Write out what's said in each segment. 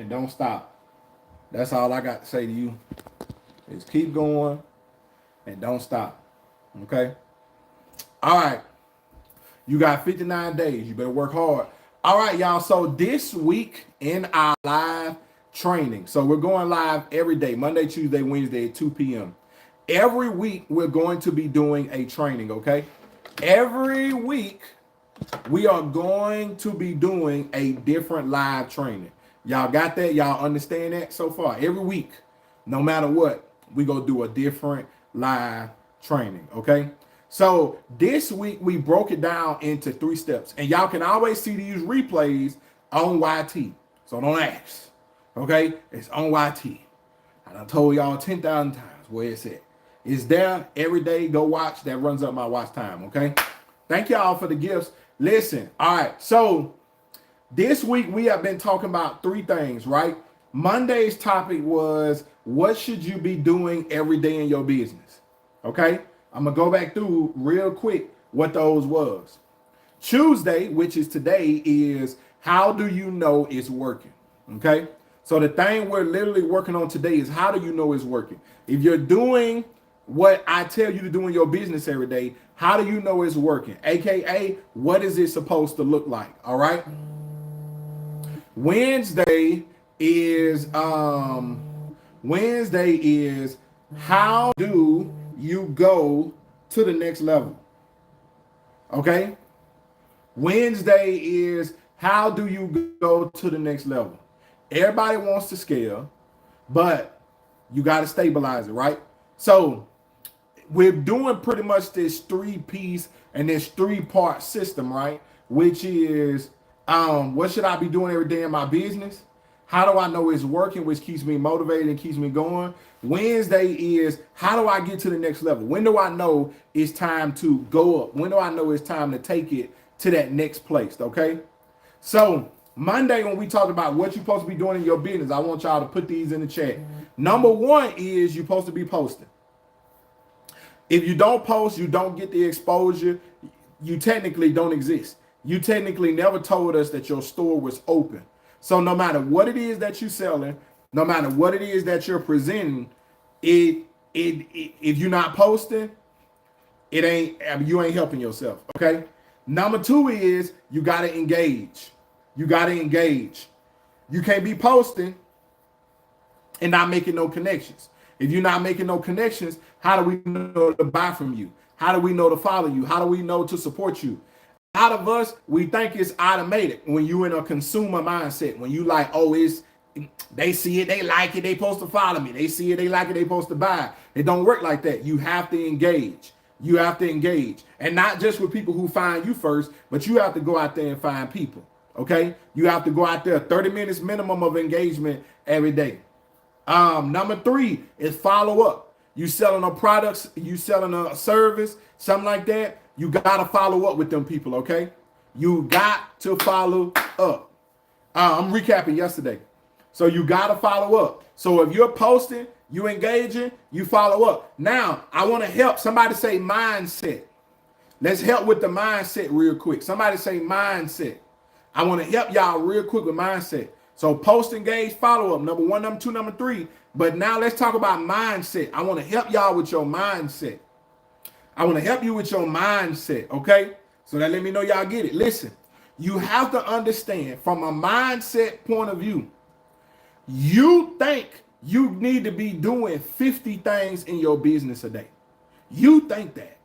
and don't stop. That's all I got to say to you. Is keep going and don't stop. Okay? All right. You got 59 days. You better work hard. All right, y'all. So this week in our live training, so we're going live every day, Monday, Tuesday, Wednesday at 2 p.m. Every week, we're going to be doing a training, okay? Every week, we are going to be doing a different live training. Y'all got that? Y'all understand that so far? Every week, no matter what, we go do a different live training, okay? So this week we broke it down into 3 steps, and y'all can always see these replays on YT. So don't ask, okay? It's on YT. I done told y'all 10,000 times where it's at. It's there every day. Go watch. That runs up my watch time, okay? Thank y'all for the gifts. Listen, all right. So this week we have been talking about 3 things, right? Monday's topic was what should you be doing every day in your business, okay? I'm going to go back through real quick what those was. Tuesday, which is today, is how do you know it's working? Okay. So the thing we're literally working on today is how do you know it's working? If you're doing what I tell you to do in your business every day, how do you know it's working? AKA, what is it supposed to look like? All right. Wednesday is how do you go to the next level? Okay. Wednesday is how do you go to the next level? Everybody wants to scale, but you got to stabilize it, right? So we're doing pretty much this 3-piece and this 3-part system, right? Which is what should I be doing every day in my business? How do I know it's working, which keeps me motivated and keeps me going? Wednesday is how do I get to the next level? When do I know it's time to go up? When do I know it's time to take it to that next place? Okay. So Monday, when we talk about what you're supposed to be doing in your business, I want y'all to put these in the chat. Number 1 is you're supposed to be posting. If you don't post, you don't get the exposure. You technically don't exist. You technically never told us that your store was open. So no matter what it is that you're selling, no matter what it is that you're presenting, if you're not posting, you ain't helping yourself. Okay. Number 2 is you got to engage. You got to engage. You can't be posting and not making no connections. If you're not making no connections, how do we know to buy from you? How do we know to follow you? How do we know to support you? A lot of us, we think it's automated when you're in a consumer mindset. When you like, oh, they see it, they like it, they supposed to follow me. They see it, they like it, they supposed to buy. It don't work like that. You have to engage. You have to engage. And not just with people who find you first, but you have to go out there and find people. Okay? You have to go out there, 30 minutes minimum of engagement every day. Number 3 is follow up. You selling a products, you selling a service, something like that. You got to follow up with them people, okay? You got to follow up. I'm recapping yesterday. So you got to follow up. So if you're posting, you engaging, you follow up. Now, I want to help. Somebody say mindset. Let's help with the mindset real quick. Somebody say mindset. I want to help y'all real quick with mindset. So post, engage, follow up. Number 1, number 2, number 3. But now let's talk about mindset. I want to help y'all with your mindset. I want to help you with your mindset, okay? So that let me know y'all get it. Listen, you have to understand from a mindset point of view, you think you need to be doing 50 things in your business a day. You think that.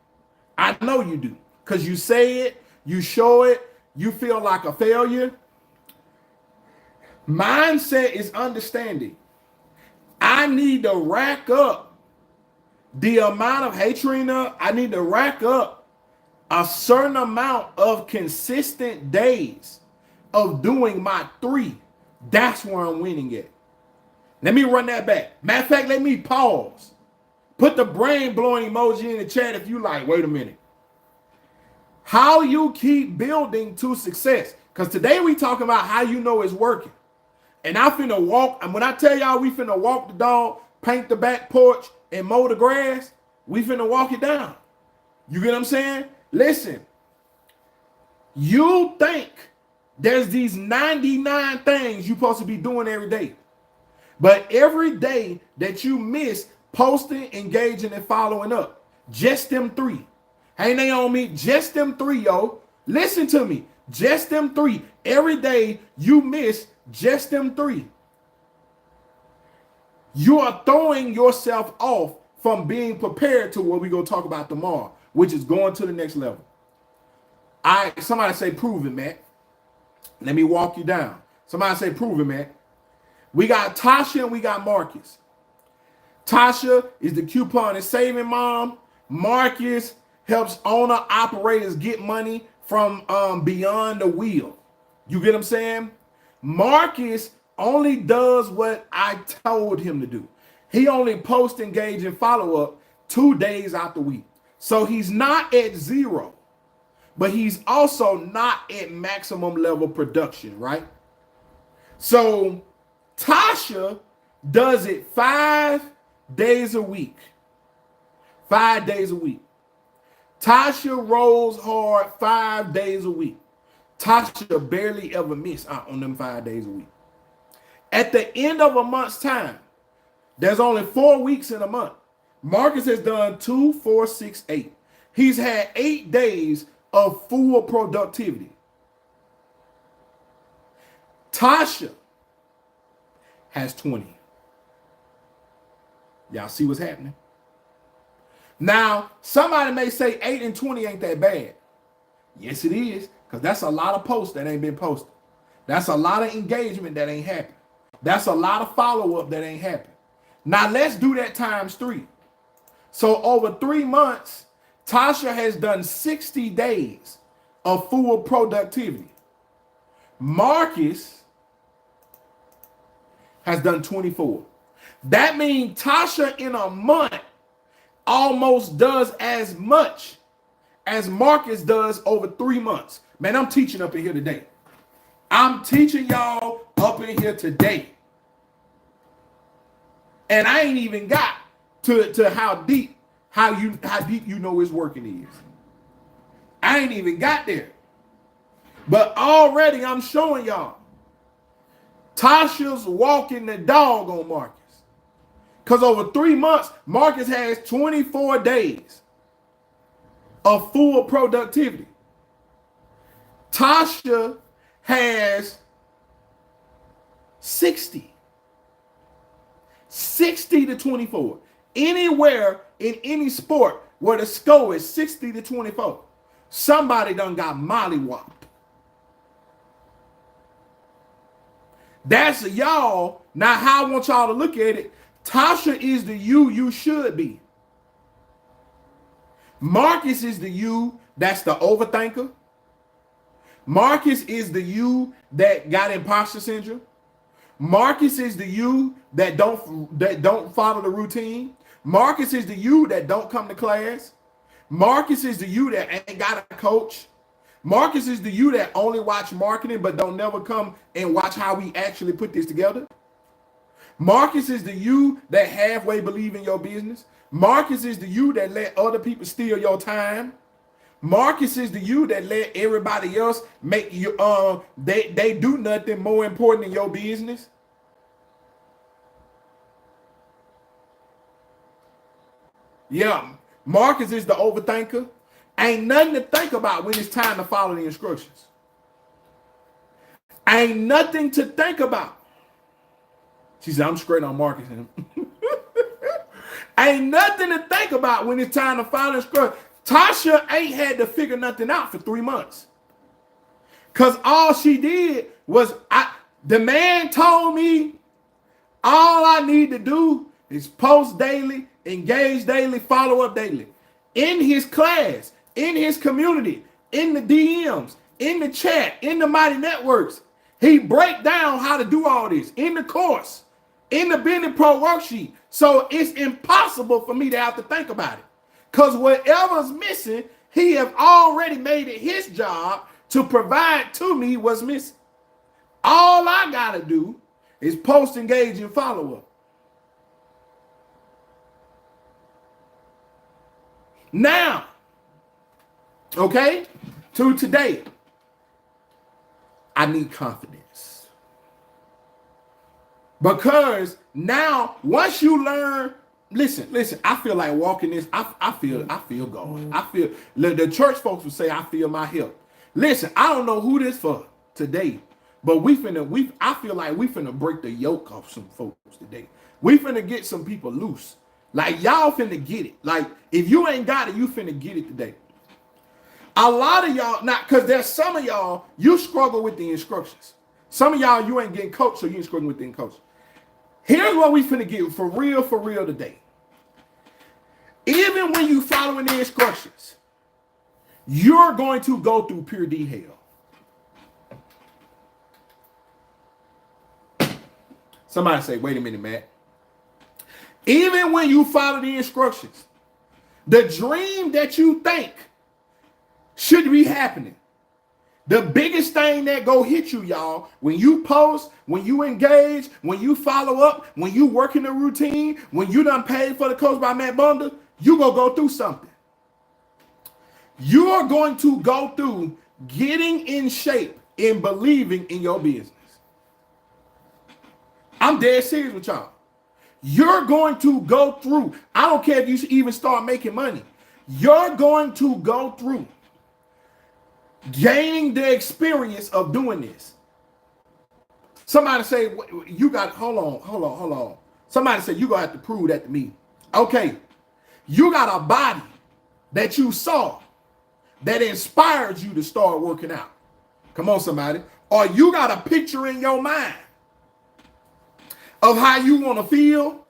I know you do because you say it, you show it, you feel like a failure. Mindset is understanding. I need to rack up the amount of, hey Trina, I need to rack up a certain amount of consistent days of doing my 3. That's where I'm winning at. Let me run that back. Matter of fact, let me pause. Put the brain blowing emoji in the chat if you like. Wait a minute. How you keep building to success. Because today we talking about how you know it's working. And I finna walk, and when I tell y'all we finna walk the dog, paint the back porch, and mow the grass, we finna walk it down. You get what I'm saying? Listen, you think There's these 99 things you're supposed to be doing every day. But every day that you miss posting, engaging, and following up, just them 3. Hey, Naomi, just them 3, yo. Listen to me. Just them 3. Every day you miss just them 3. You are throwing yourself off from being prepared to what we're going to talk about tomorrow, which is going to the next level. Somebody say, prove it, Matt. Let me walk you down. Somebody say, prove it, Matt. We got Tasha and we got Marcus. Tasha is the coupon and saving mom. Marcus helps owner operators get money from beyond the wheel. You get what I'm saying? Marcus only does what I told him to do. He only posts, engage, and follow up 2 days out the week. So he's not at 0, but he's also not at maximum level production, right? So Tasha does it 5 days a week. 5 days a week. Tasha rolls hard 5 days a week. Tasha barely ever miss out on them 5 days a week. At the end of a month's time, there's only 4 weeks in a month. Marcus has done 2, 4, 6, 8. He's had 8 days of full productivity. Tasha has 20. Y'all see what's happening? Now, somebody may say 8 and 20 ain't that bad. Yes, it is, because that's a lot of posts that ain't been posted. That's a lot of engagement that ain't happened. That's a lot of follow-up that ain't happened. Now, let's do that times 3. So over 3 months, Tasha has done 60 days of full productivity. Marcus has done 24. That means Tasha in a month almost does as much as Marcus does over 3 months. Man, I'm teaching up in here today. I'm teaching y'all up in here today. And I ain't even got to how deep you know his working is. I ain't even got there. But already I'm showing y'all. Tasha's walking the dog on Marcus. Because over 3 months, Marcus has 24 days of full productivity. Tasha has 60. 60 to 24. Anywhere in any sport where the score is 60 to 24, somebody done got mollywopped. That's y'all. Now, how I want y'all to look at it, Tasha is the you should be. Marcus is the you that's the overthinker. Marcus is the you that got imposter syndrome. Marcus is the you that don't follow the routine. Marcus is the you that don't come to class. Marcus is the you that ain't got a coach. Marcus is the you that only watch marketing but don't never come and watch how we actually put this together. Marcus is the you that halfway believe in your business. Marcus is the you that let other people steal your time. Marcus is the you that let everybody else make you they do nothing more important than your business. Yeah, Marcus is the overthinker. Ain't nothing to think about when it's time to follow the instructions. Ain't nothing to think about. She said, I'm straight on Marcus. Ain't nothing to think about when it's time to follow the instructions. Tasha ain't had to figure nothing out for 3 months. Because all she did was, the man told me all I need to do is post daily, engage daily, follow up daily. In his class, in his community, in the DMs, in the chat, in the Mighty Networks, he break down how to do all this in the course, in the Business Pro worksheet. So it's impossible for me to have to think about it. Because whatever's missing, he have already made it his job to provide to me what's missing. All I got to do is post, engage, and follow up. Now, okay, to today, I need confidence. Because now, once you learn, listen, I feel like walking this, I feel God. I feel, the church folks will say, I feel my help. Listen, I don't know who this for today, but I feel like we finna break the yoke off some folks today. We finna get some people loose. Like, y'all finna get it. Like, if you ain't got it, you finna get it today. A lot of y'all, not because there's some of y'all, you struggle with the instructions. Some of y'all, you ain't getting coached, so you ain't struggling with the coach. Here's what we finna get for real today. Even when you following the instructions, you're going to go through pure D hell. Somebody say, wait a minute, Matt. Even when you follow the instructions, the dream that you think should be happening, the biggest thing that go hit you, y'all, when you post, when you engage, when you follow up, when you work in the routine, when you done paid for the Coach by Matt Bunda, you gonna go through something. You are going to go through getting in shape and believing in your business. I'm dead serious with y'all. You're going to go through. I don't care if you should even start making money. You're going to go through gaining the experience of doing this. Somebody say, you got, hold on. Somebody say, you gonna have to prove that to me. Okay, you got a body that you saw that inspired you to start working out. Come on, somebody. Or you got a picture in your mind of how you want to feel.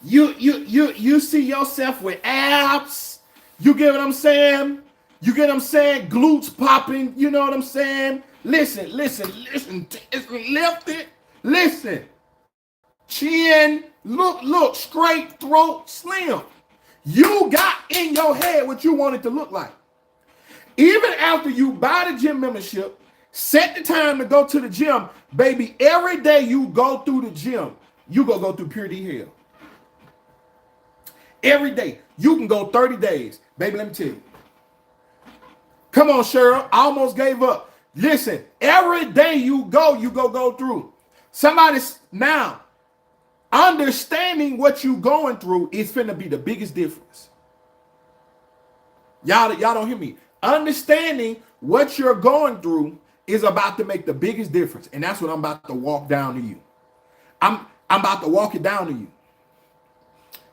You see yourself with abs. You get what I'm saying? You get what I'm saying? Glutes popping. You know what I'm saying? Listen. It's lifted. Listen. Chin. Look. Straight throat. Slim. You got in your head what you want it to look like. Even after you buy the gym membership, set the time to go to the gym, baby, every day you go through the gym, you gonna go through pure D hell. Every day. You can go 30 days. Baby, let me tell you. Come on, Cheryl. I almost gave up. Listen, every day you go through. Somebody's now understanding what you going through is finna be the biggest difference. Y'all don't hear me. Understanding what you're going through is about to make the biggest difference. And that's what I'm about to walk down to you. I'm about to walk it down to you.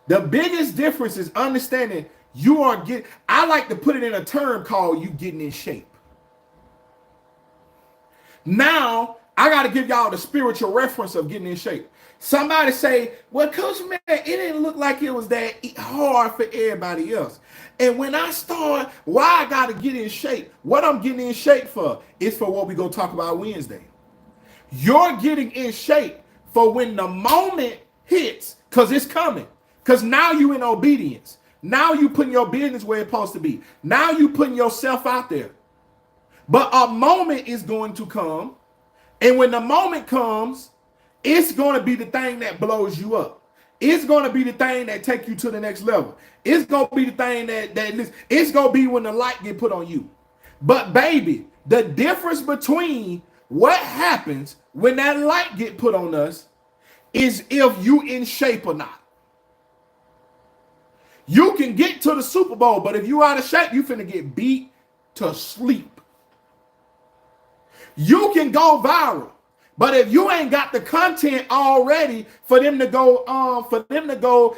The biggest difference is understanding you are getting, I like to put it in a term called you getting in shape. Now, I got to give y'all the spiritual reference of getting in shape. Somebody say, well, Coach Man, it didn't look like it was that hard for everybody else. And when I start, why I got to get in shape, what I'm getting in shape for is for what we going to talk about Wednesday. You're getting in shape for when the moment hits, because it's coming. Because now you in obedience. Now you putting your business where it's supposed to be. Now you putting yourself out there. But a moment is going to come. And when the moment comes, it's going to be the thing that blows you up. It's going to be the thing that take you to the next level. It's going to be the thing that it's going to be when the light get put on you. But baby, the difference between what happens when that light get put on us is if you in shape or not. You can get to the Super Bowl, but if you out of shape, you finna get beat to sleep. You can go viral, but if you ain't got the content already for them to go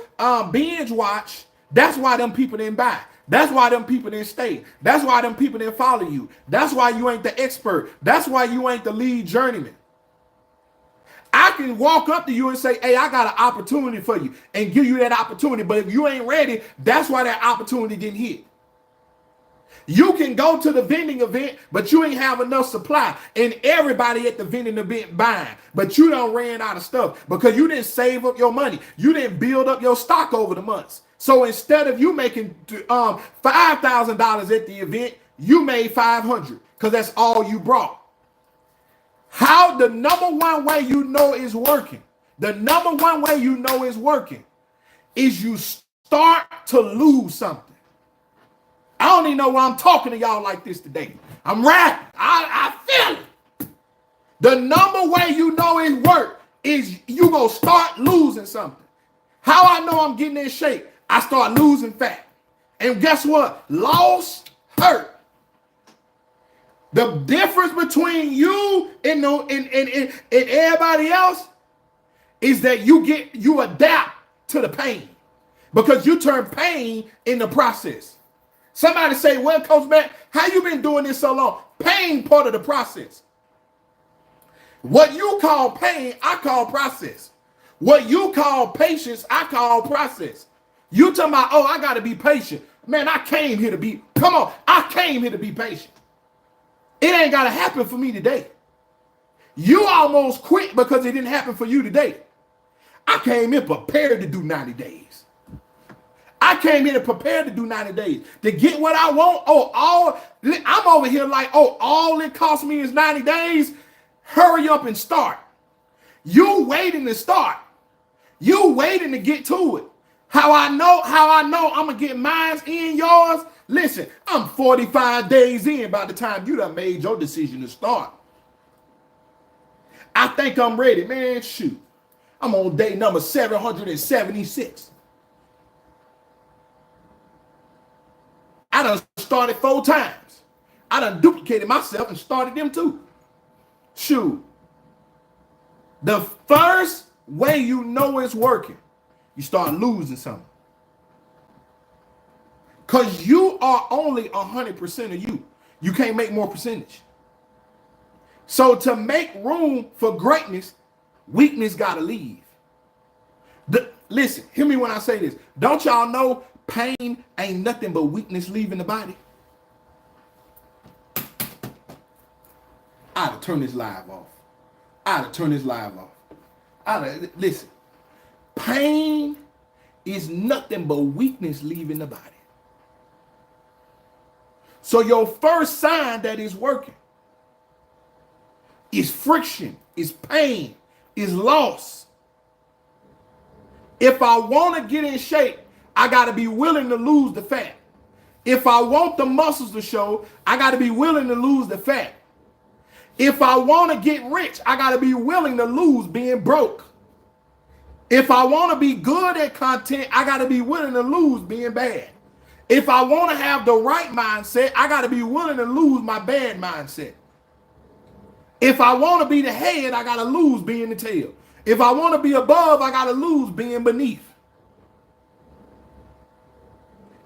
binge watch, that's why them people didn't buy. That's why them people didn't stay. That's why them people didn't follow you. That's why you ain't the expert. That's why you ain't the lead journeyman. I can walk up to you and say, hey, I got an opportunity for you and give you that opportunity. But if you ain't ready, that's why that opportunity didn't hit. You can go to the vending event, but you ain't have enough supply. And everybody at the vending event buying. But you done ran out of stuff because you didn't save up your money. You didn't build up your stock over the months. So instead of you making $5,000 at the event, you made $500 because that's all you brought. How the number one way you know is working, is you start to lose something. I don't even know why I'm talking to y'all like this today. I'm rapping. I feel it. The number way you know it work is you gonna start losing something. How I know I'm getting in shape? I start losing fat. And guess what? Loss hurt. The difference between you and everybody else is that you adapt to the pain because you turn pain in the process. Somebody say, well, Coach Matt, how you been doing this so long? Pain part of the process. What you call pain, I call process. What you call patience, I call process. You talking about, oh, I got to be patient. Man, I came here to be, come on, I came here to be patient. It ain't got to happen for me today. You almost quit because it didn't happen for you today. I came here prepared to do 90 days. I came here to prepare to do 90 days. To get what I want, I'm over here like, all it cost me is 90 days. Hurry up and start. You waiting to start. You waiting to get to it. How I know I'm going to get mine in yours? Listen, I'm 45 days in by the time you done made your decision to start. I think I'm ready, man. Shoot. I'm on day number 776. I done started 4 times. I done duplicated myself and started them too. Shoot. The first way you know it's working, you start losing something. Because you are only 100% of you. You can't make more percentage. So to make room for greatness, weakness got to leave. Listen, hear me when I say this. Don't y'all know pain ain't nothing but weakness leaving the body? I ought to turn this live off. Listen, pain is nothing but weakness leaving the body. So your first sign that it's working is friction, is pain, is loss. If I want to get in shape, I got to be willing to lose the fat. If I want the muscles to show, I got to be willing to lose the fat. If I want to get rich, I got to be willing to lose being broke. If I want to be good at content, I got to be willing to lose being bad. If I want to have the right mindset, I got to be willing to lose my bad mindset. If I want to be the head, I got to lose being the tail. If I want to be above, I got to lose being beneath.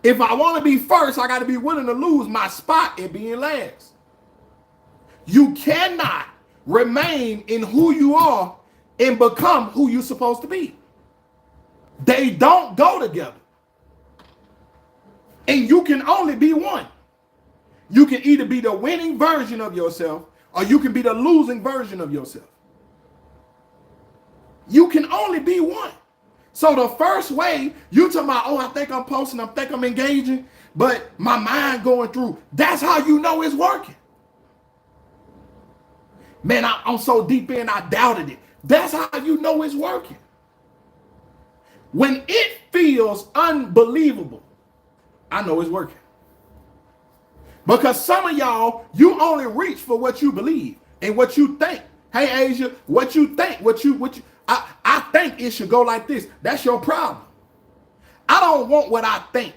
If I want to be first, I got to be willing to lose my spot at being last. You cannot remain in who you are and become who you're supposed to be. They don't go together. And you can only be one. You can either be the winning version of yourself or you can be the losing version of yourself. You can only be one. So the first way you talking about, I think I'm posting, I think I'm engaging, but my mind going through, that's how you know it's working. Man, I'm so deep in, I doubted it. That's how you know it's working. When it feels unbelievable, I know it's working. Because some of y'all, you only reach for what you believe and what you think. Hey, Asia, what you think, I think it should go like this. That's your problem. I don't want what I think.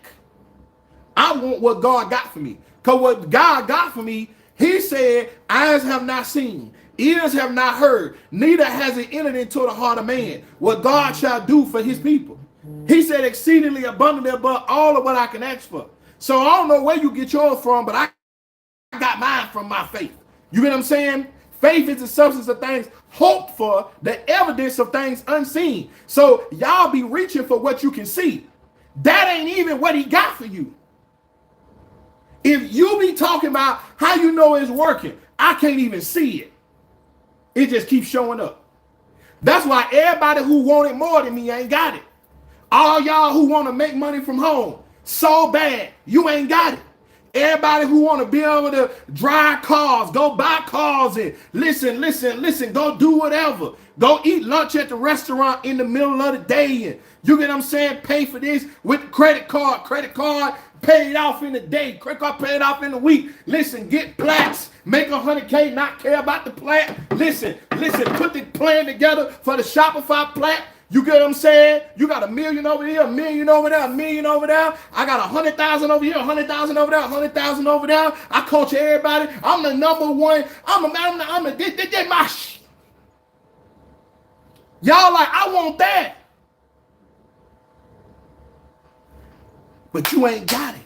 I want what God got for me. Because what God got for me, he said, eyes have not seen, ears have not heard, neither has it entered into the heart of man what God shall do for his people. He said exceedingly abundantly above all of what I can ask for. So I don't know where you get yours from, but I got mine from my faith. You get what I'm saying? Faith is the substance of things hoped for, the evidence of things unseen. So y'all be reaching for what you can see. That ain't even what he got for you. If you be talking about how you know it's working, I can't even see it. It just keeps showing up. That's why everybody who wanted more than me ain't got it. All y'all who want to make money from home so bad, you ain't got it. Everybody who want to be able to drive cars, go buy cars and listen, go do whatever. Go eat lunch at the restaurant in the middle of the day. And you get what I'm saying? Pay for this with credit card paid off in the day, credit card paid off in the week. Listen, get plaques, make $100K, not care about the plaque. Listen, put the plan together for the Shopify plaque. You get what I'm saying? You got $1 million over here, $1 million over there, $1 million over there. I got 100,000 over here, 100,000 over there, 100,000 over there. I coach everybody. I'm the number one. This my shit. Y'all like, I want that. But you ain't got it.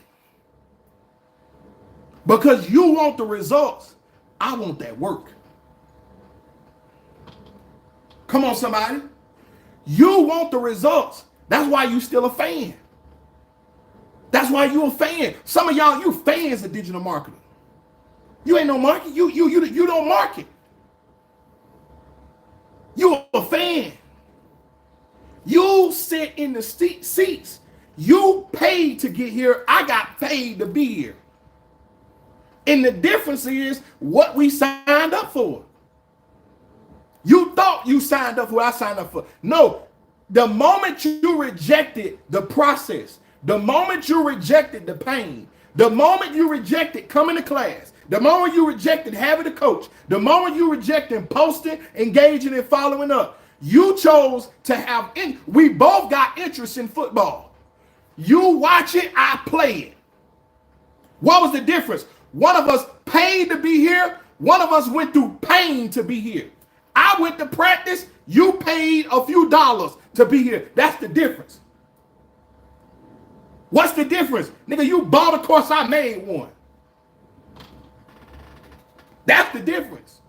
Because you want the results. I want that work. Come on, somebody. You want the results. That's why you still a fan. That's why you a fan. Some of y'all, you fans of digital marketing. You ain't no market. You don't market. You a fan. You sit in the seats. You paid to get here. I got paid to be here. And the difference is what we signed up for. You thought you signed up for what I signed up for. No, the moment you rejected the process, the moment you rejected the pain, the moment you rejected coming to class, the moment you rejected having a coach, the moment you rejected posting, engaging, and following up, you chose to have, we both got interest in football. You watch it, I play it. What was the difference? One of us paid to be here. One of us went through pain to be here. I went to practice. You paid a few dollars to be here. That's the difference. What's the difference? Nigga, you bought a course, I made one. That's the difference.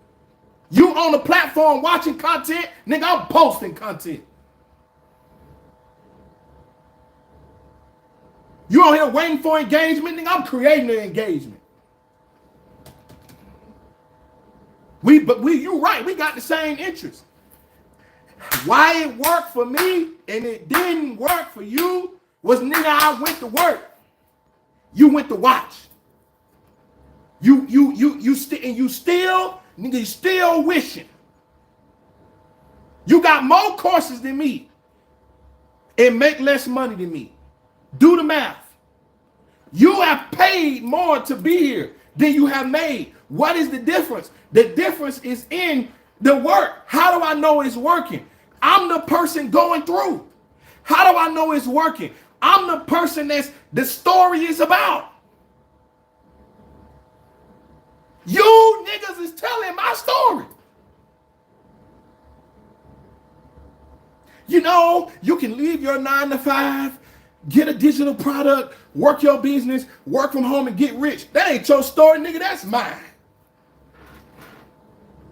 You on the platform watching content, nigga, I'm posting content. You on here waiting for engagement, nigga, I'm creating the engagement. You right, we got the same interest. Why it worked for me and it didn't work for you was, nigga, I went to work. You went to watch. You still wishing. You got more courses than me and make less money than me. Do the math. You have paid more to be here than you have made. What is the difference? The difference is in the work. How do I know it's working? I'm the person going through. How do I know it's working? I'm the person that's the story is about. You niggas is telling my story. You know, you can leave your 9 to 5, get a digital product, work your business, work from home and get rich. That ain't your story, nigga. That's mine.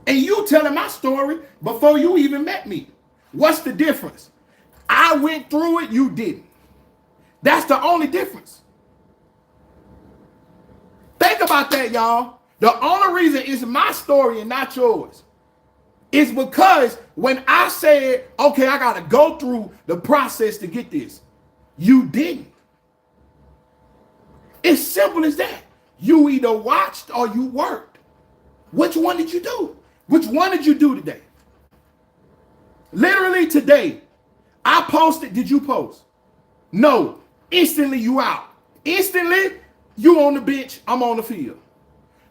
And you telling my story before you even met me. What's the difference? I went through it, you didn't. That's the only difference. Think about that, y'all. The only reason it's my story and not yours is because when I said, okay, I got to go through the process to get this, you didn't. It's simple as that. You either watched or you worked. Which one did you do? Which one did you do today? Literally today, I posted. Did you post? No. Instantly, you out. Instantly, you on the bench. I'm on the field.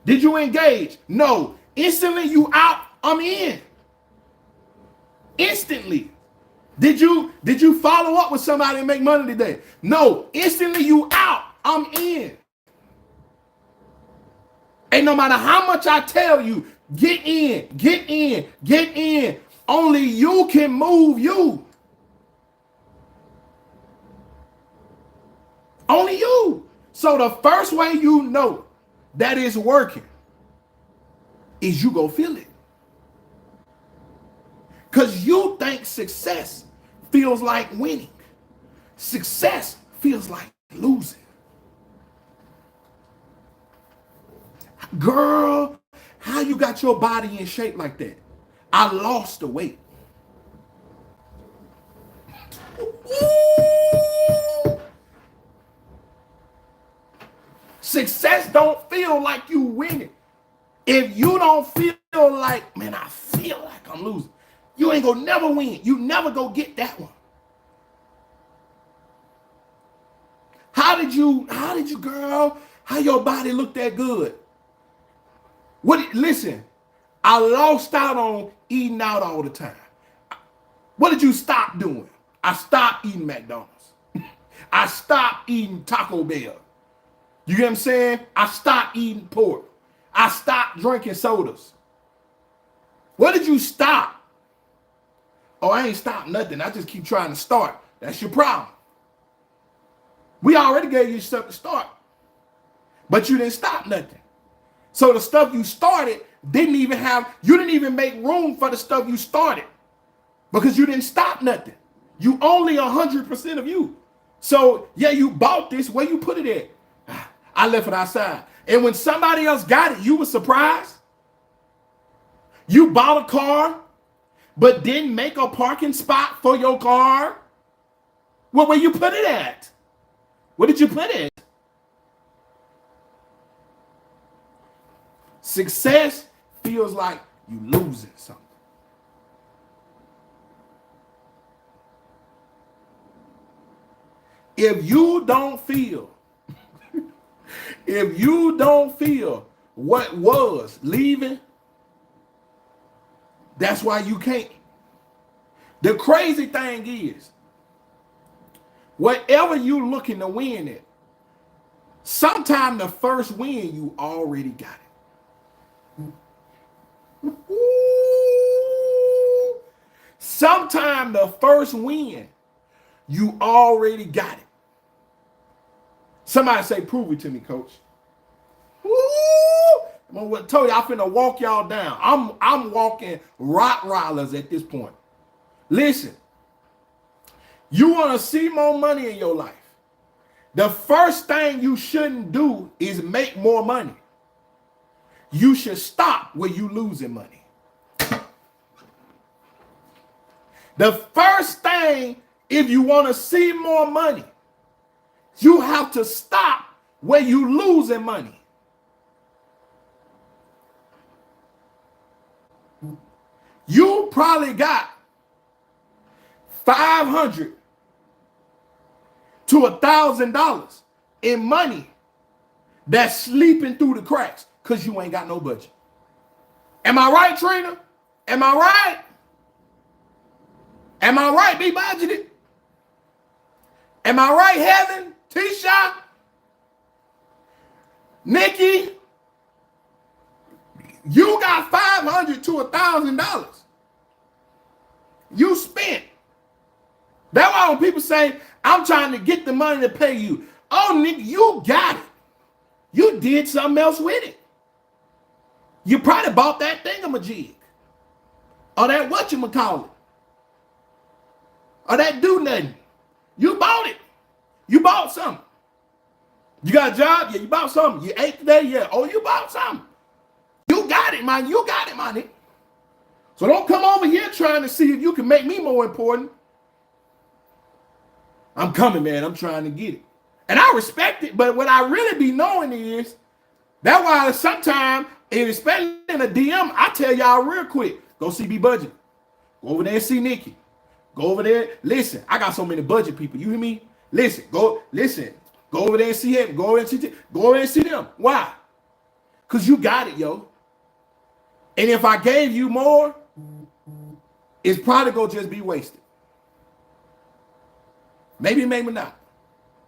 Did you engage? No. Instantly, you out. I'm in. Instantly. Did you follow up with somebody and make money today? No. Instantly, you out. I'm in. And no matter how much I tell you, get in, get in, get in, only you can move you. Only you. So the first way you know that it's working is you go feel it. Because you think success feels like winning. Success feels like losing. Girl, how you got your body in shape like that? I lost the weight. Success don't feel like you winning. If you don't feel like, man, I feel like I'm losing, you ain't gonna never win. You never go get that one. How did you, girl, how your body look that good? Listen, I lost out on eating out all the time. What did you stop doing? I stopped eating McDonald's. I stopped eating Taco Bell. You get what I'm saying? I stopped eating pork. I stopped drinking sodas. What did you stop? Oh, I ain't stopped nothing. I just keep trying to start. That's your problem. We already gave you stuff to start, but you didn't stop nothing. So the stuff you started you didn't even make room for the stuff you started because you didn't stop nothing. You only 100% of you. So yeah, you bought this. Where you put it at? I left it outside. And when somebody else got it, you were surprised. You bought a car, but didn't make a parking spot for your car. Well, where you put it at? What did you put it? Success feels like you losing something. If you don't feel what was leaving, that's why you can't. The crazy thing is, whatever you looking to win at, sometime the first win, you already got it. Sometime the first win, you already got it. Somebody say, prove it to me, coach. I told you, I'm finna walk y'all down. I'm walking Rottweilers at this point. Listen, you want to see more money in your life. The first thing you shouldn't do is make more money. You should stop where you losing money. The first thing, if you want to see more money, you have to stop where you losing money. You probably got $500 to $1,000 in money that's sleeping through the cracks because you ain't got no budget. Am I right, Trina? Am I right? Am I right, be budgeted? Am I right, Heaven? Tisha? Nikki? You got $500 to $1,000. You spent. That's why when people say, I'm trying to get the money to pay you. Oh, Nick, you got it. You did something else with it. You probably bought that thingamajig. Or that whatchamacallit. Or that do nothing. You bought it. You bought something. You got a job? Yeah, you bought something. You ate today? Yeah. Oh, you bought something. You got it, man. You got it, man. So don't come over here trying to see if you can make me more important. I'm coming, man. I'm trying to get it. And I respect it, but what I really be knowing is, that's why sometimes, especially in a DM, I tell y'all real quick, go see B Budget. Go over there and see Nikki. Go over there. Listen, I got so many budget people. You hear me? Listen. Go over there and see him. Go over there and see them. Why? Because you got it, yo. And if I gave you more, it's probably going to just be wasted. Maybe, maybe not.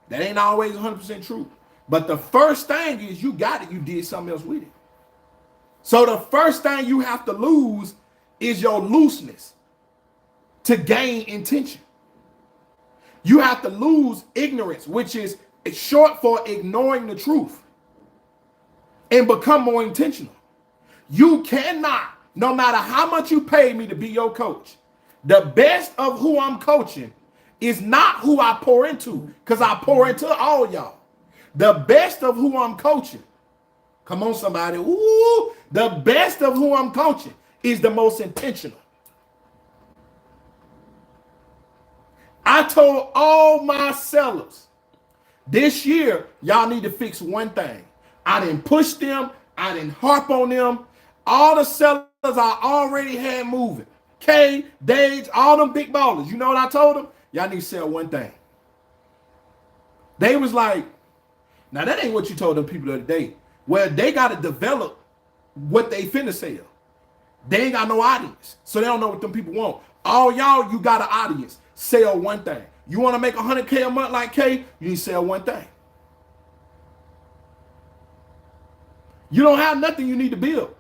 That ain't always 100% true. But the first thing is you got it. You did something else with it. So the first thing you have to lose is your looseness to gain intention. You have to lose ignorance, which is short for ignoring the truth, and become more intentional. You cannot, no matter how much you pay me to be your coach, the best of who I'm coaching is not who I pour into, because I pour into all y'all. The best of who I'm coaching, come on somebody, ooh, the best of who I'm coaching is the most intentional. I told all my sellers this year, y'all need to fix one thing. I didn't push them. I didn't harp on them. All the sellers I already had moving. K, Dage, all them big ballers. You know what I told them? Y'all need to sell one thing. They was like, now that ain't what you told them people the other day. Well, they got to develop what they finna sell. They ain't got no audience. So they don't know what them people want. All y'all, you got an audience. Sell one thing. You want to make 100K a month like K? You need to sell one thing. You don't have nothing you need to build.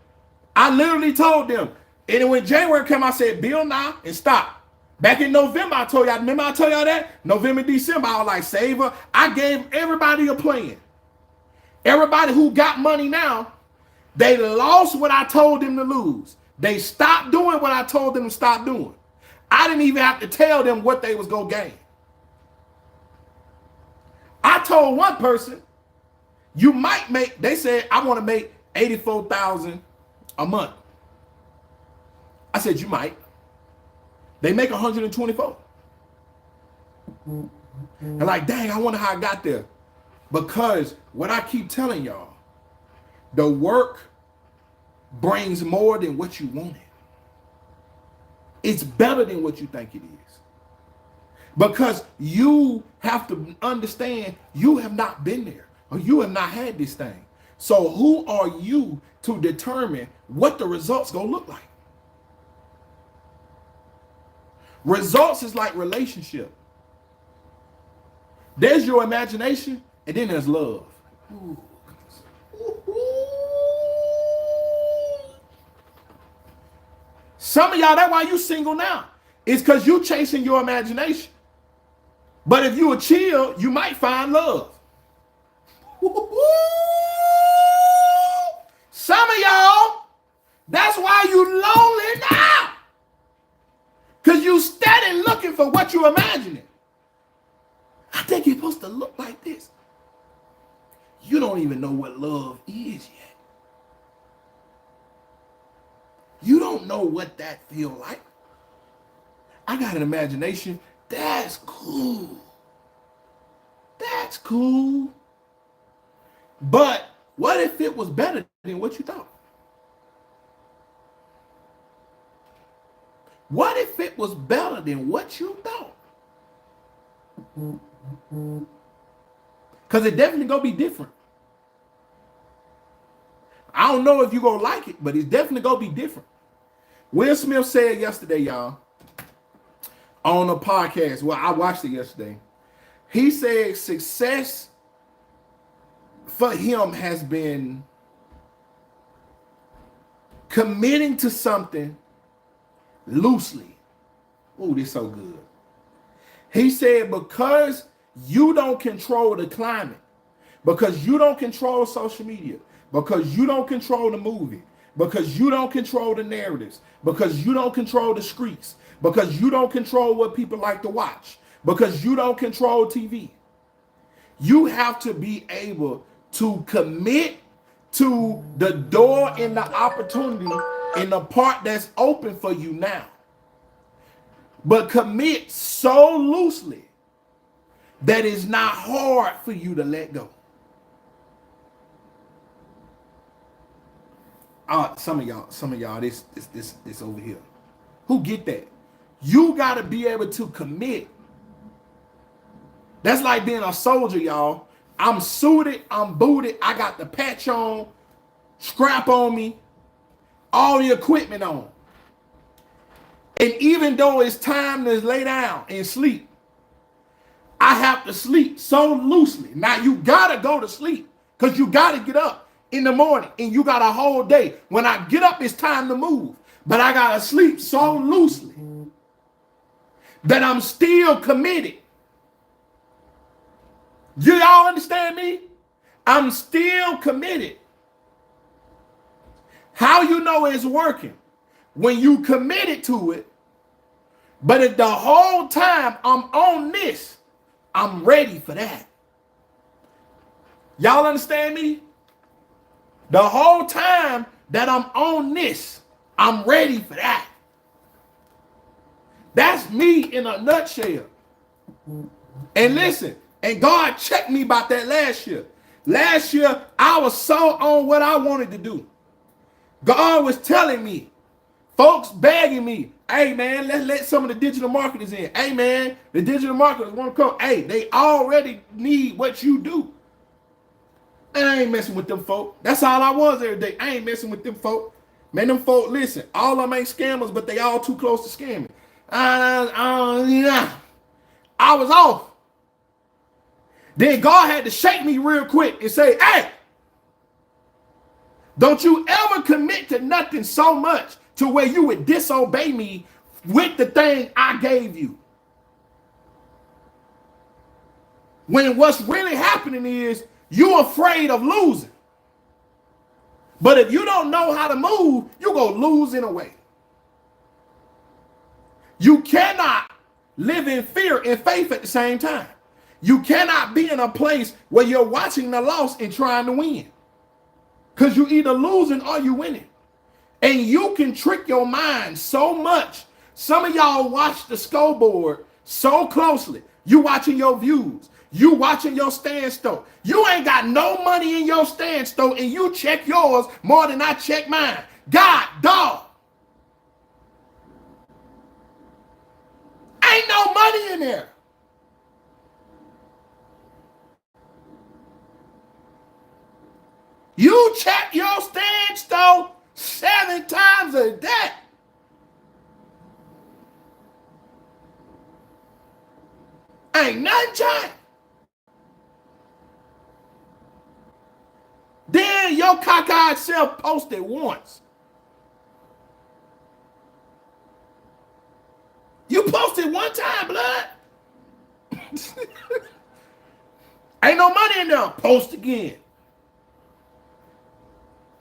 I literally told them. And when January came, I said, build now and stop. Back in November, I told y'all, remember I told y'all that? November, December, I was like, save her. I gave everybody a plan. Everybody who got money now, they lost what I told them to lose. They stopped doing what I told them to stop doing. I didn't even have to tell them what they was going to gain. I told one person, you might make, they said, I want to make $84,000 a month. I said, you might. They make 124. And like, dang, I wonder how I got there. Because what I keep telling y'all, the work brings more than what you wanted. It's better than what you think it is. Because you have to understand you have not been there or you have not had this thing. So who are you to determine what the results gonna look like? Results is like relationship. There's your imagination, and then there's love. Ooh. Some of y'all, that's why you single now. It's because you chasing your imagination. But if you were chill, you might find love. Some of y'all, that's why you lonely now. Because you steady looking for what you imagining. I think you're supposed to look like this. You don't even know what love is yet. You don't know what that feel like. I got an imagination. That's cool. That's cool. But what if it was better than what you thought? What if it was better than what you thought? Because it definitely gonna be different. I don't know if you're gonna like it, but it's definitely gonna be different. Will Smith said yesterday, y'all, on a podcast. Well, I watched it yesterday. He said success for him has been committing to something loosely. Oh, this is so good. He said because you don't control the climate, because you don't control social media, because you don't control the movie, because you don't control the narratives, because you don't control the streets, because you don't control what people like to watch, because you don't control TV. You have to be able to commit to the door and the opportunity and the part that's open for you now. But commit so loosely that it's not hard for you to let go. Some of y'all, this over here. Who get that? You gotta be able to commit. That's like being a soldier, y'all. I'm suited, I'm booted, I got the patch on, scrap on me, all the equipment on. And even though it's time to lay down and sleep, I have to sleep so loosely. Now you gotta go to sleep because you gotta get up in the morning and you got a whole day. When I get up, it's time to move. But I gotta sleep so loosely that I'm still committed. Do y'all understand me? I'm still committed. How you know it's working? When you committed to it, but if the whole time I'm on this, I'm ready for that. Y'all understand me? The whole time that I'm on this, I'm ready for that. That's me in a nutshell. And listen, and God checked me about that last year. Last year, I was so on what I wanted to do. God was telling me, folks begging me, hey man, let's let some of the digital marketers in. Hey man, the digital marketers want to come. Hey, they already need what you do. And I ain't messing with them folk. That's all I was every day. I ain't messing with them folk. Man, them folk, listen, all of them ain't scammers, but they all too close to scamming. I was off. Then God had to shake me real quick and say, hey, don't you ever commit to nothing so much to where you would disobey me with the thing I gave you. When what's really happening is you're afraid of losing. But if you don't know how to move, you're going to lose in a way. You cannot live in fear and faith at the same time. You cannot be in a place where you're watching the loss and trying to win. Because you're either losing or you winning. And you can trick your mind so much. Some of y'all watch the scoreboard so closely. You watching your views. You watching your stand store. You ain't got no money in your stand store and you check yours more than I check mine. God, dog. Ain't no money in there. You check your stand store 7 times a day. Ain't nothing changed. Then your cockeyed self posted once. You posted one time, blood. Ain't no money in there. Post again.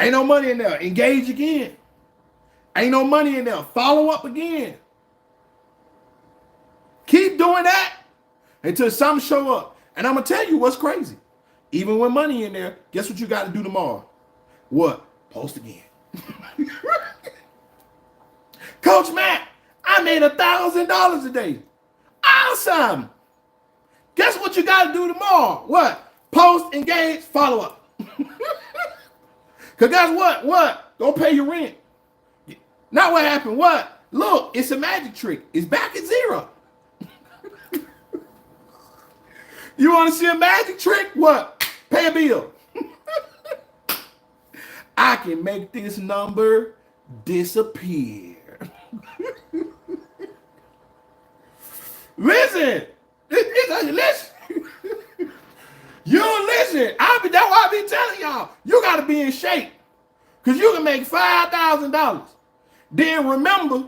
Ain't no money in there. Engage again. Ain't no money in there. Follow up again. Keep doing that until something show up. And I'm going to tell you what's crazy. Even with money in there, guess what you got to do tomorrow? What? Post again. Coach Matt, I made $1,000 a day. Awesome. Guess what you got to do tomorrow? What? Post, engage, follow up. Because guess what? What? Don't pay your rent. Now what happened? What? Look, it's a magic trick. It's back at zero. You want to see a magic trick? What? Pay a bill. I can make this number disappear. Listen. Listen. You don't listen. That's why I be telling y'all. You got to be in shape. Because you can make $5,000. Then remember,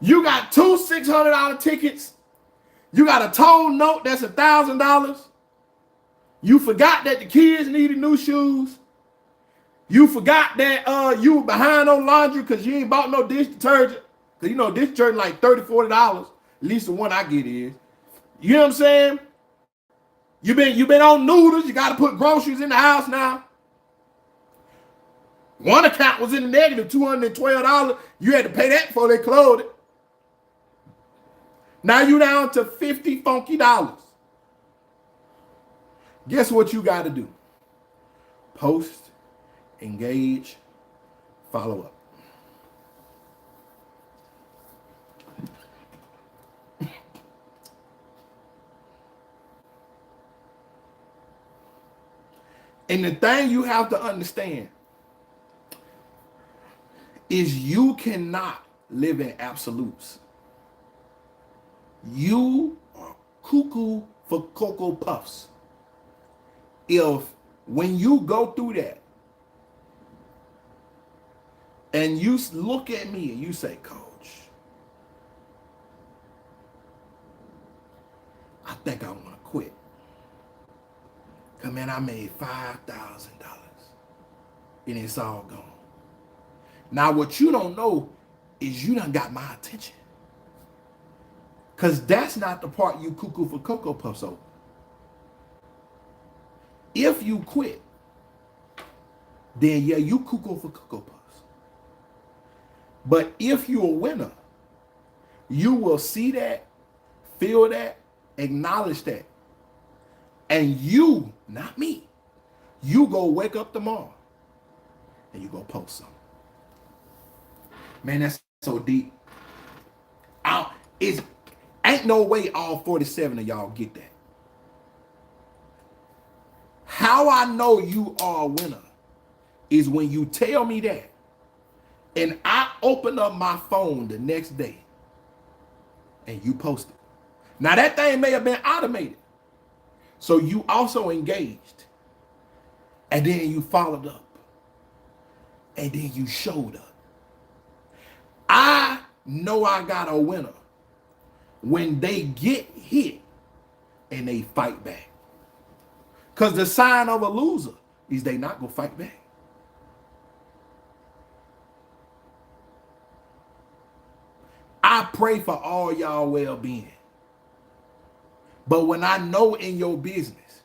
you got 2 $600 tickets. You got a toll note that's $1,000. You forgot that the kids needed new shoes. You forgot that you were behind on laundry because you ain't bought no dish detergent. Because you know dish detergent like $30, $40. At least the one I get is. You know what I'm saying? You been on noodles. You got to put groceries in the house now. One account was in the negative, $212. You had to pay that before they closed it. Now you down to $50 funky. Guess what you got to do? Post, engage, follow up. And the thing you have to understand is you cannot live in absolutes. You are cuckoo for Cocoa Puffs. If when you go through that and you look at me and you say, Coach, I think I want to quit. Because, man, I made $5,000 and it's all gone. Now, what you don't know is you done got my attention. Because that's not the part you cuckoo for Cocoa Puffs over. If you quit, then yeah, you cuckoo for Cocoa Puffs. But if you're a winner, you will see that, feel that, acknowledge that, And you, not me, you go wake up tomorrow and you go post something. Man, that's so deep. It's ain't no way all 47 of y'all get that. How I know you are a winner is when you tell me that and I open up my phone the next day and you post it. Now that thing may have been automated. So you also engaged. And then you followed up. And then you showed up. I know I got a winner when they get hit and they fight back. Because the sign of a loser is they not going to fight back. I pray for all y'all well-being. But when I know in your business,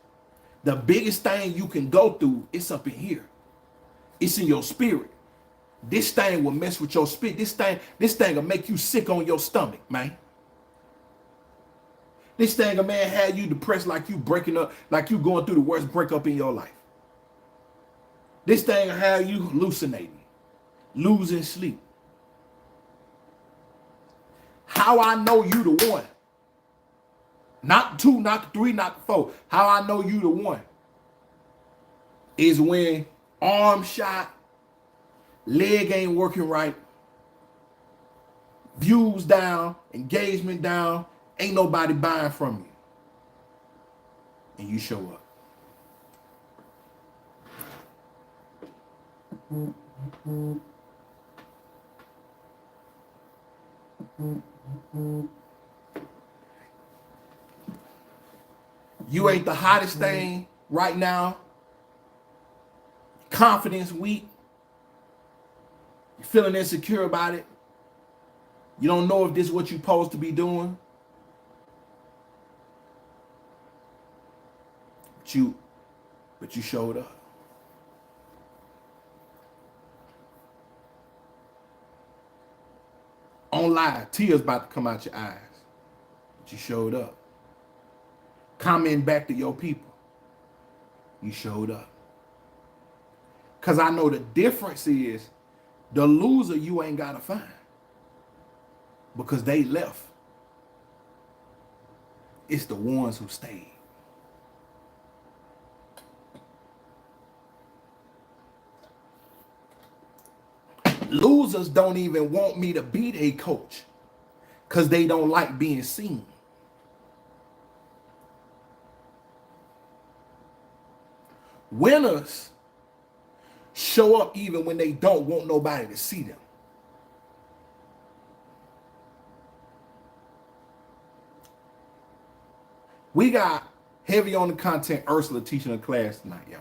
the biggest thing you can go through is up in here. It's in your spirit. This thing will mess with your spirit. This thing will make you sick on your stomach, man. This thing, man, have you depressed like you breaking up, like you going through the worst breakup in your life. This thing will have you hallucinating, losing sleep. How I know you the one. Not the two, not the three, not the four. How I know you the one is when arm shot, leg ain't working right, views down, engagement down, ain't nobody buying from you. And you show up. You ain't the hottest thing right now. Confidence weak. You're feeling insecure about it. You don't know if this is what you're supposed to be doing. But you showed up. On live, tears about to come out your eyes. But you showed up. Comment back to your people. You showed up. Because I know the difference is the loser you ain't got to find. Because they left. It's the ones who stayed. Losers don't even want me to be their coach because they don't like being seen. Winners show up even when they don't want nobody to see them. We got heavy on the content Ursula teaching a class tonight, y'all.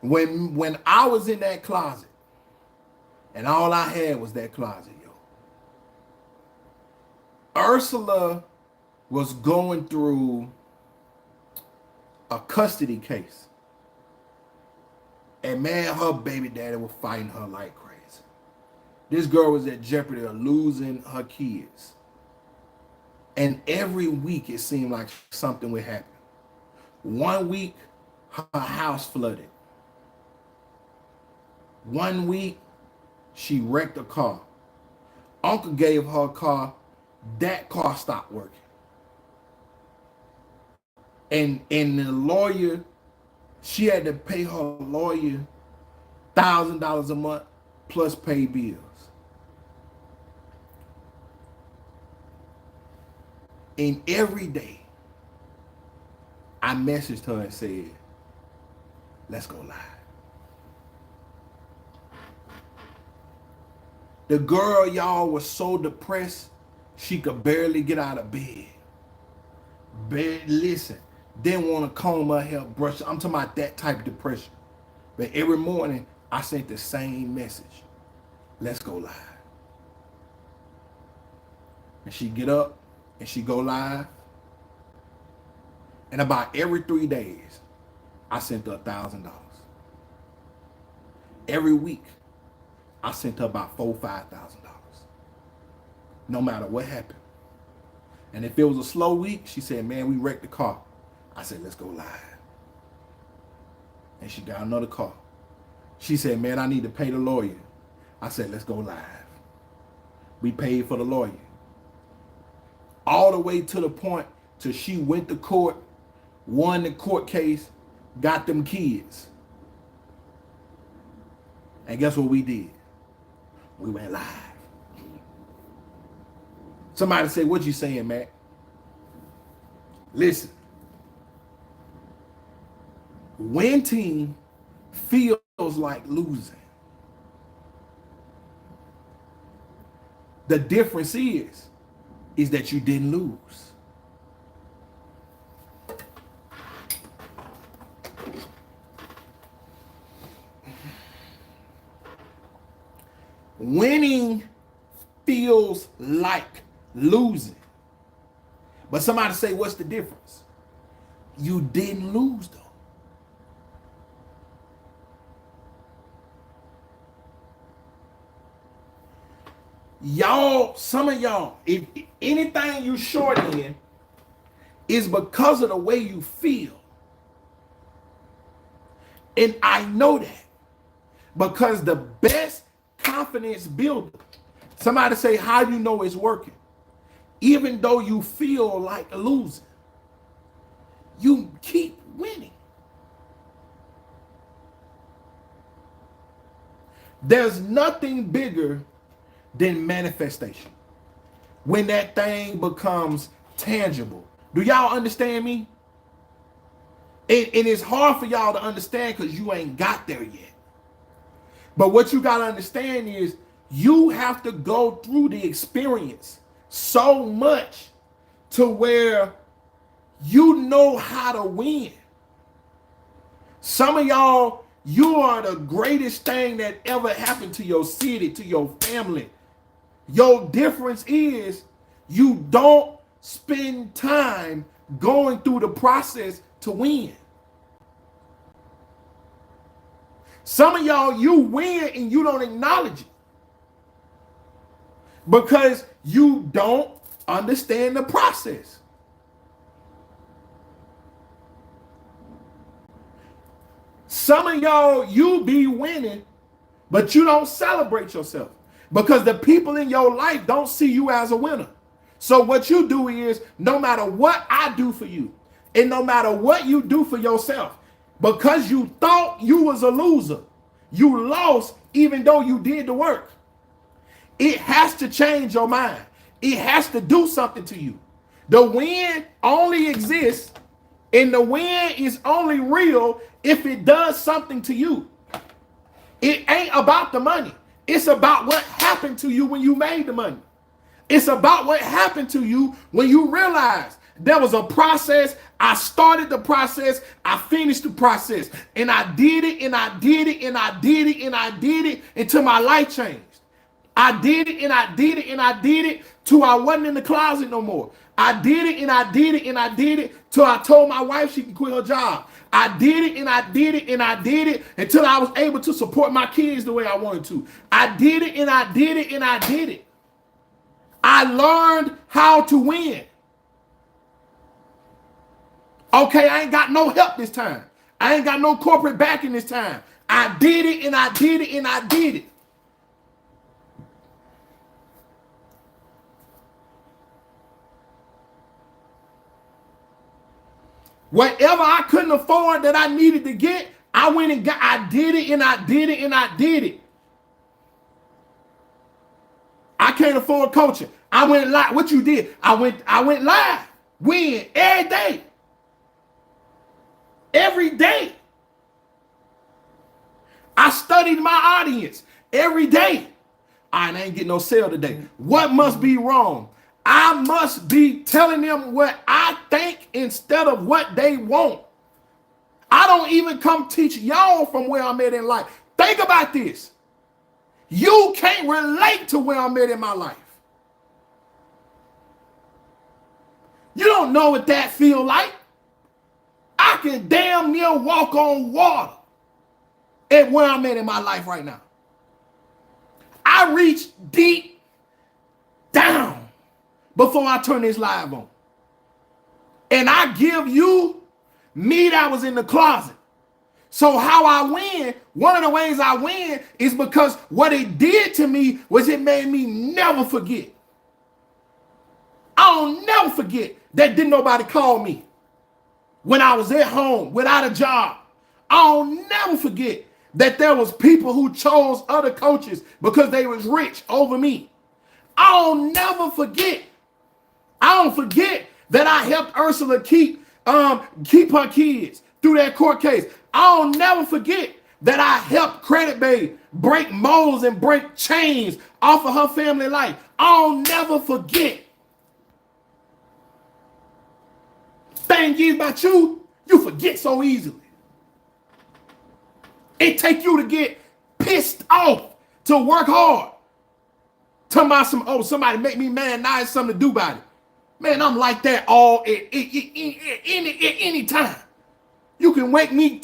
When I was in that closet, and all I had was that closet, yo. Ursula was going through a custody case. And man, her baby daddy was fighting her like crazy. This girl was at jeopardy of losing her kids. And every week it seemed like something would happen. One week, her house flooded. One week, she wrecked a car. Uncle gave her a car. That car stopped working. And the lawyer, she had to pay her lawyer $1,000 a month plus pay bills. And every day, I messaged her and said, let's go live. The girl, y'all, was so depressed, she could barely get out of bed. Listen, didn't want to comb her hair, brush. I'm talking about that type of depression. But every morning, I sent the same message. Let's go live. And she get up and she go live. And about every 3 days, I sent her $1,000. Every week, I sent her about $4,000, $5,000. No matter what happened. And if it was a slow week, she said, man, we wrecked the car. I said, let's go live. And she got another car. She said, man, I need to pay the lawyer. I said, let's go live. We paid for the lawyer. All the way to the point till she went to court, won the court case, got them kids. And guess what we did? We went live. Somebody say, what you saying, Matt? Listen. Winning feels like losing. The difference is that you didn't lose. Winning feels like losing. But somebody say, what's the difference? You didn't lose though. Y'all, some of y'all, if anything you short in is because of the way you feel. And I know that because the best confidence builder, somebody say, how you know it's working? Even though you feel like losing, you keep winning. There's nothing bigger than manifestation. When that thing becomes tangible. Do y'all understand me? And it's hard for y'all to understand because you ain't got there yet. But what you got to understand is you have to go through the experience so much to where you know how to win. Some of y'all, you are the greatest thing that ever happened to your city, to your family. Your difference is you don't spend time going through the process to win. Some of y'all, you win and you don't acknowledge it because you don't understand the process. Some of y'all, you be winning, but you don't celebrate yourself because the people in your life don't see you as a winner. So what you do is, no matter what I do for you, and no matter what you do for yourself, because you thought you was a loser, you lost even though you did the work. It has to change your mind. It has to do something to you. The win only exists, and the win is only real if it does something to you. It ain't about the money. It's about what happened to you when you made the money. It's about what happened to you when you realized there was a process. I started the process. I finished the process. And I did it, and I did it, and I did it, and I did it until my life changed. I did it, and I did it, and I did it till I wasn't in the closet no more. I did it, and I did it, and I did it till I told my wife she can quit her job. I did it, and I did it, and I did it until I was able to support my kids the way I wanted to. I did it, and I did it, and I did it. I learned how to win. Okay, I ain't got no help this time. I ain't got no corporate backing this time. I did it, and I did it, and I did it. Whatever I couldn't afford that I needed to get, I went and got, I did it, and I did it, and I did it. I can't afford coaching. I went live. What you did? I went live. Win every day. Every day. I studied my audience every day. I ain't getting no sale today. What must be wrong? I must be telling them what I think instead of what they want. I don't even come teach y'all from where I'm at in life. Think about this. You can't relate to where I'm at in my life. You don't know what that feel like. I can damn near walk on water at where I'm at in my life right now. I reach deep down before I turn this live on. And I give you me that was in the closet. So how I win, one of the ways I win is because what it did to me was it made me never forget. I'll never forget that didn't nobody call me when I was at home without a job. I'll never forget that there was people who chose other coaches because they was rich over me. I'll never forget. I don't forget that I helped Ursula keep her kids through that court case. I'll never forget that I helped Credit Babe break molds and break chains off of her family life. I'll never forget. Thing is about you, you forget so easily. It take you to get pissed off to work hard. Talking about somebody make me mad, now it's something to do about it. Man, I'm like that all at any time. You can wake me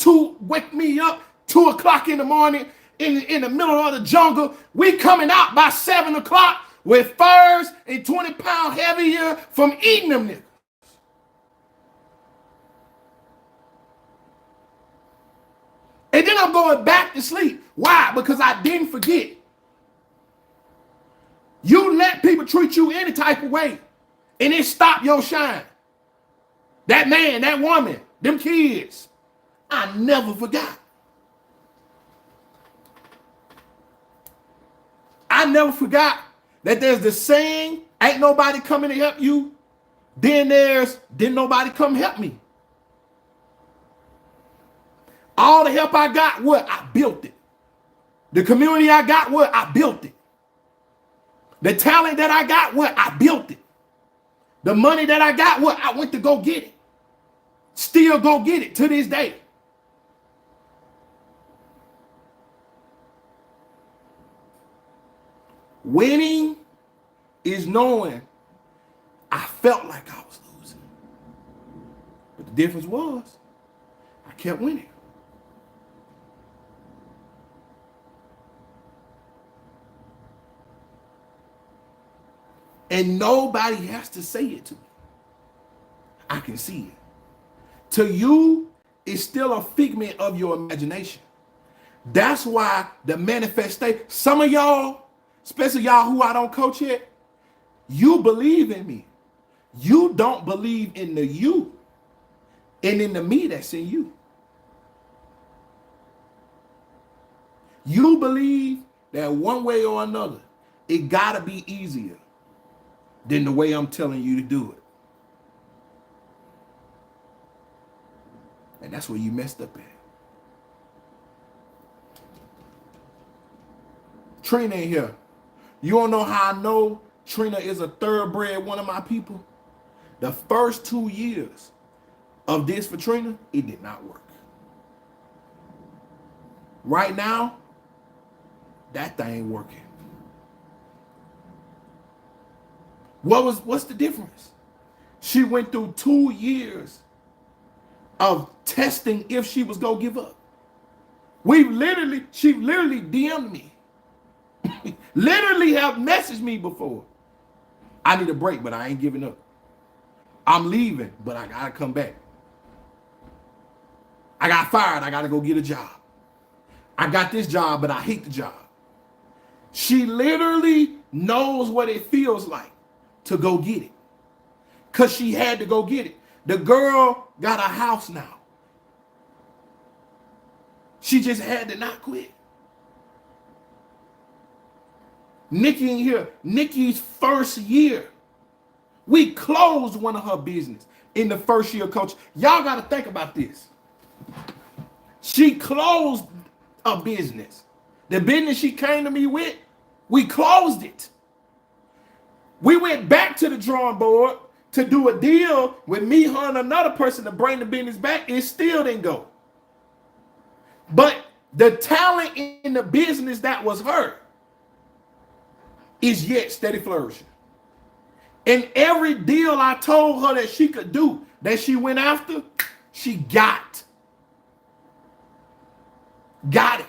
up 2 o'clock in the morning in the middle of the jungle. We coming out by 7 o'clock with furs and 20 pounds heavier from eating them niggas. And then I'm going back to sleep. Why? Because I didn't forget. You let people treat you any type of way, and it stop your shine. That man, that woman, them kids, I never forgot. I never forgot that there's the saying, ain't nobody coming to help you. Then didn't nobody come help me. All the help I got, what? I built it. The community I got, what? I built it. The talent that I got, what? I built it. The money that I got, what? I went to go get it. Still go get it to this day. Winning is knowing I felt like I was losing. But the difference was I kept winning. And nobody has to say it to me. I can see it. To you, it's still a figment of your imagination. That's why the manifestation, some of y'all, especially y'all who I don't coach yet, you believe in me. You don't believe in the you and in the me that's in you. You believe that one way or another, it gotta be easier than the way I'm telling you to do it. And that's where you messed up at. Trina in here. You don't know how I know Trina is a thoroughbred one of my people? The first 2 years of this for Trina, it did not work. Right now, that thing working. What's the difference? She went through 2 years of testing if she was gonna give up. She literally DM'd me. Literally have messaged me before. I need a break, but I ain't giving up. I'm leaving, but I gotta come back. I got fired, I gotta go get a job. I got this job, but I hate the job. She literally knows what it feels like to go get it. Because she had to go get it. The girl got a house now. She just had to not quit. Nikki in here, Nikki's first year, we closed one of her business in the first year, coach. Y'all got to think about this. She closed a business. The business she came to me with, we closed it. We went back to the drawing board to do a deal with me, her, and another person to bring the business back. It still didn't go. But the talent in the business that was her is yet steady flourishing. And every deal I told her that she could do, that she went after, she got. Got it.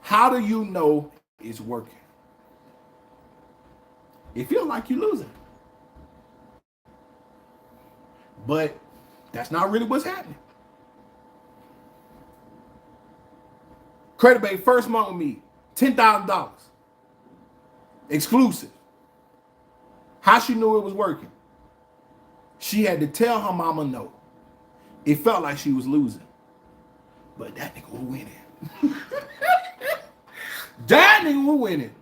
How do you know is working. It feels like you're losing. But that's not really what's happening. Credit Bay first month with me, $10,000. Exclusive. How she knew it was working? She had to tell her mama no. It felt like she was losing. But that nigga was winning. That nigga was winning.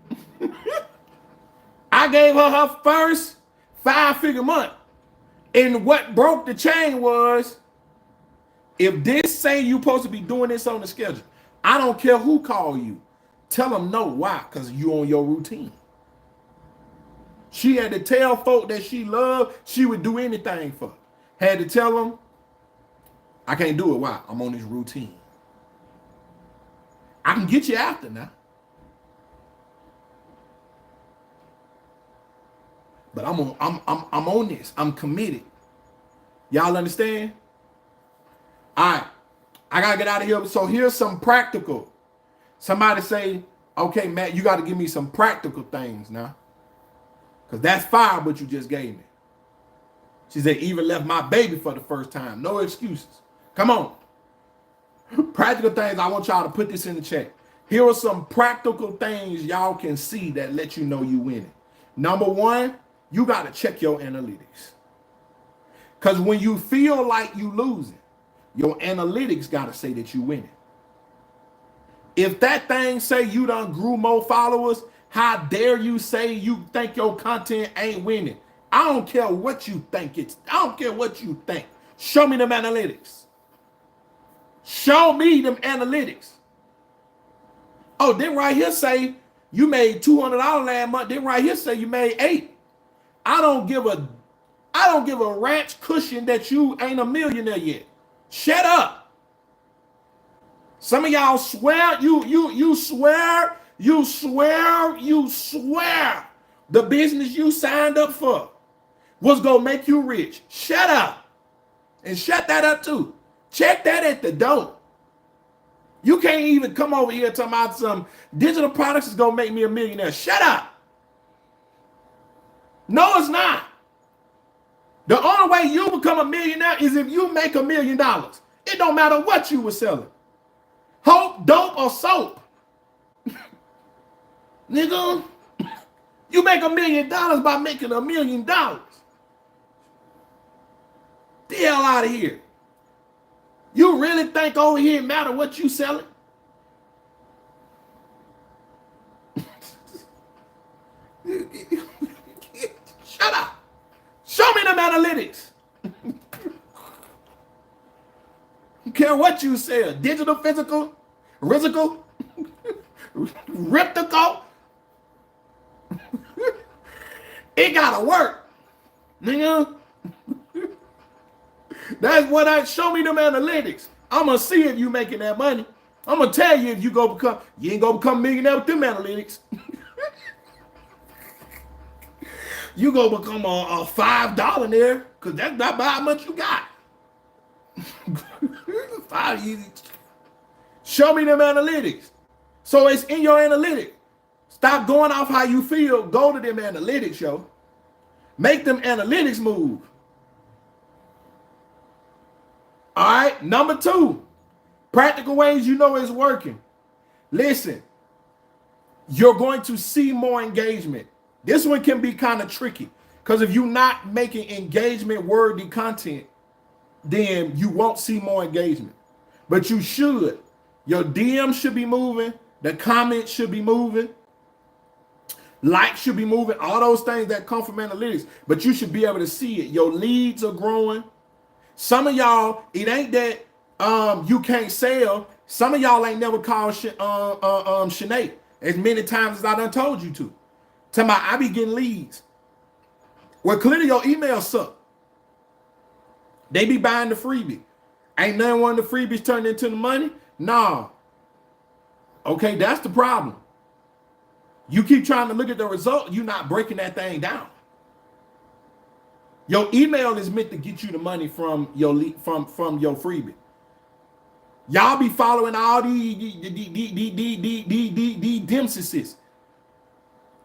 I gave her her first 5-figure month. And what broke the chain was, if this say you supposed to be doing this on the schedule, I don't care who call you. Tell them no. Why? Because you on your routine. She had to tell folk that she loved, she would do anything for. Had to tell them, I can't do it. Why? I'm on this routine. I can get you after now. But I'm on this. I'm committed. Y'all understand? All right. I gotta get out of here. So here's some practical. Somebody say, okay, Matt, you got to give me some practical things now. Because that's fire what you just gave me. She said, even left my baby for the first time. No excuses. Come on. Practical things. I want y'all to put this in the chat. Here are some practical things y'all can see that let you know you winning. Number one, you got to check your analytics. Because when you feel like you losing, your analytics got to say that you winning. If that thing say you done grew more followers, how dare you say you think your content ain't winning? I don't care what you think it's. I don't care what you think. Show me them analytics. Show me them analytics. Oh, then right here say you made $200 last month. Then right here say you made $8. I don't give a ranch cushion that you ain't a millionaire yet. Shut up. Some of y'all swear, you swear the business you signed up for was gonna make you rich. Shut up. And shut that up too. Check that at the door. You can't even come over here talking about some digital products is gonna make me a millionaire. Shut up. No, it's not. The only way you become a millionaire is if you make $1 million. It don't matter what you were selling. Hope, dope, or soap. Nigga, you make $1 million by making $1 million. The hell out of here. You really think over here matter what you selling? Shut up. Show me them analytics. Don't care what you sell. Digital, physical, risical, riptical. It gotta work. Nigga. That's what show me them analytics. I'm gonna see if you making that money. I'm gonna tell you if you ain't gonna become a millionaire with them analytics. You gonna become a $5 there, because that's not how much you got. $5 easy. Show me them analytics. So it's in your analytics. Stop going off how you feel. Go to them analytics, yo. Make them analytics move. All right, number 2, practical ways you know it's working. Listen, you're going to see more engagement. This one can be kind of tricky because if you're not making engagement-worthy content, then you won't see more engagement. But you should. Your DM should be moving. The comments should be moving. Likes should be moving. All those things that come from analytics. But you should be able to see it. Your leads are growing. Some of y'all, it ain't that you can't sell. Some of y'all ain't never called Sinead as many times as I done told you to. Tell me, I be getting leads. Well, clearly your email suck. They be buying the freebie. Ain't none one of the freebies turned into the money? Nah. Okay, that's the problem. You keep trying to look at the result, you're not breaking that thing down. Your email is meant to get you the money from your from your freebie. Y'all be following all these Dempsey's.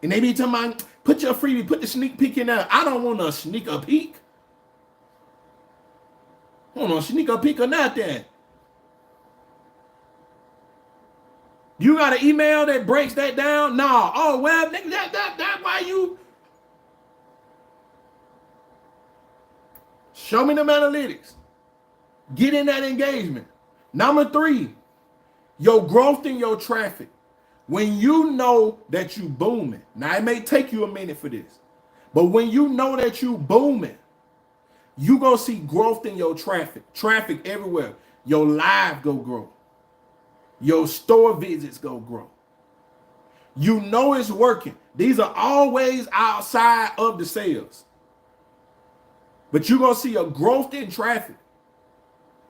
And they be talking about, put your freebie, put the sneak peek in there. I don't want to sneak a peek. Hold on, sneak a peek or nothing. You got an email that breaks that down? No. Oh, well, nigga, that why you? Show me them analytics. Get in that engagement. Number 3, your growth in your traffic. When you know that you booming, now it may take you a minute for this, but when you know that you booming, you gonna see growth in your traffic everywhere. Your live go grow. Your store visits go grow. You know it's working. These are always outside of the sales. But you're going to see a growth in traffic.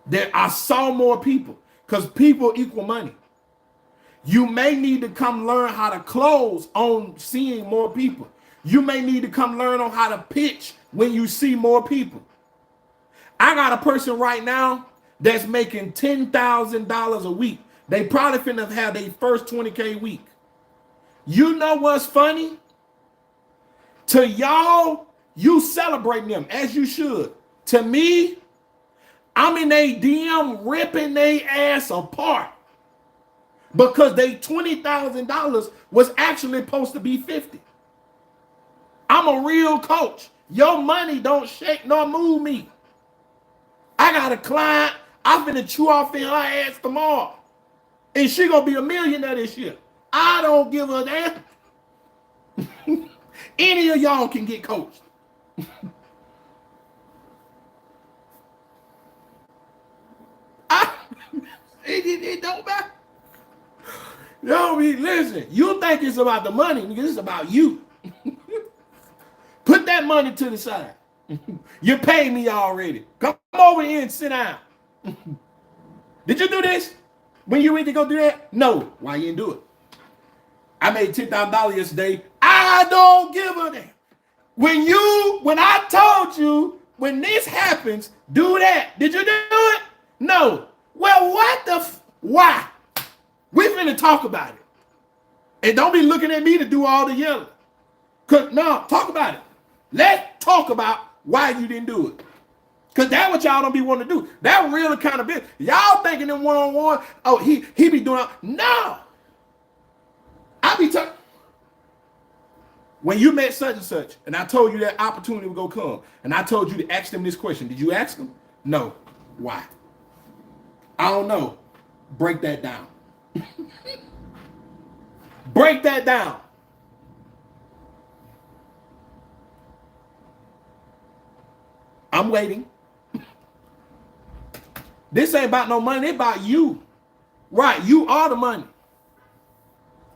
That I saw more people because people equal money. You may need to come learn how to close on seeing more people. You may need to come learn on how to pitch when you see more people. I got a person right now that's making $10,000 a week. They probably finna have their first 20K week. You know what's funny? To y'all, you celebrating them as you should. To me, I'm in a DM ripping their ass apart because they $20,000 was actually supposed to be 50. I'm a real coach. Your money don't shake nor move me. I got a client, I'm finna chew off in her ass tomorrow. And she gonna be a millionaire this year. I don't give a damn. Any of y'all can get coached. It don't matter. Yo, listen, you think it's about the money, nigga, it's about you. Put that money to the side. You paid me already. Come over here and sit down. Did you do this? When you ready to go do that? No. Why you didn't do it? I made $10,000 yesterday. I don't give a damn. When I told you, when this happens, do that. Did you do it? No. Well, what the why? We finna talk about it. And don't be looking at me to do all the yelling. No, talk about it. Let's talk about why you didn't do it. Because that's what y'all don't be wanting to do. That real accountability. Y'all thinking in one-on-one, oh, he be doing it. No. I be talking. When you met such and such, and I told you that opportunity would go come, and I told you to ask them this question, did you ask them? No. Why? I don't know. Break that down. Break that down. I'm waiting. This ain't about no money, it's about you. Right, you are the money.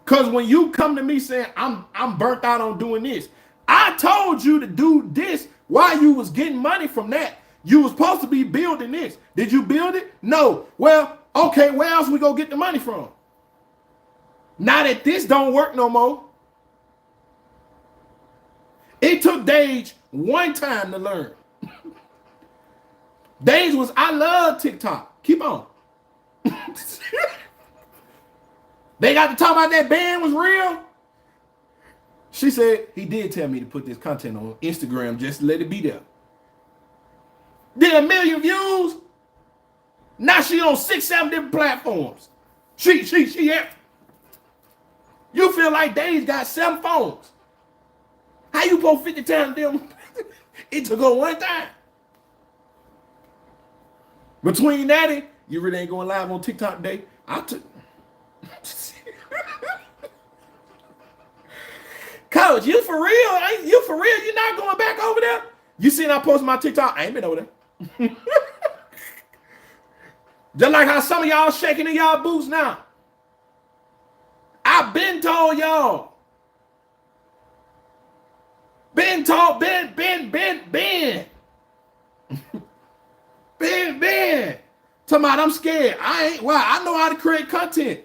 Because when you come to me saying, I'm burnt out on doing this, I told you to do this while you was getting money from that. You was supposed to be building this. Did you build it? No. Well, okay, where else we go get the money from? Now that this don't work no more. It took Dage one time to learn. Dage was, I love TikTok. Keep on. They got to talk about that band was real. She said, he did tell me to put this content on Instagram, just let it be there. Did 1 million views. Now she on 6, 7 different platforms. She. You feel like Dave got 7 phones. How you post 50 times them? It took her one time. Between that, you really ain't going live on TikTok today. Coach, you for real? You for real? You not going back over there? You seen I post my TikTok? I ain't been over there. Just like how some of y'all shaking in y'all boots now. I've been told y'all. Ben. Talking about I'm scared. I know how to create content.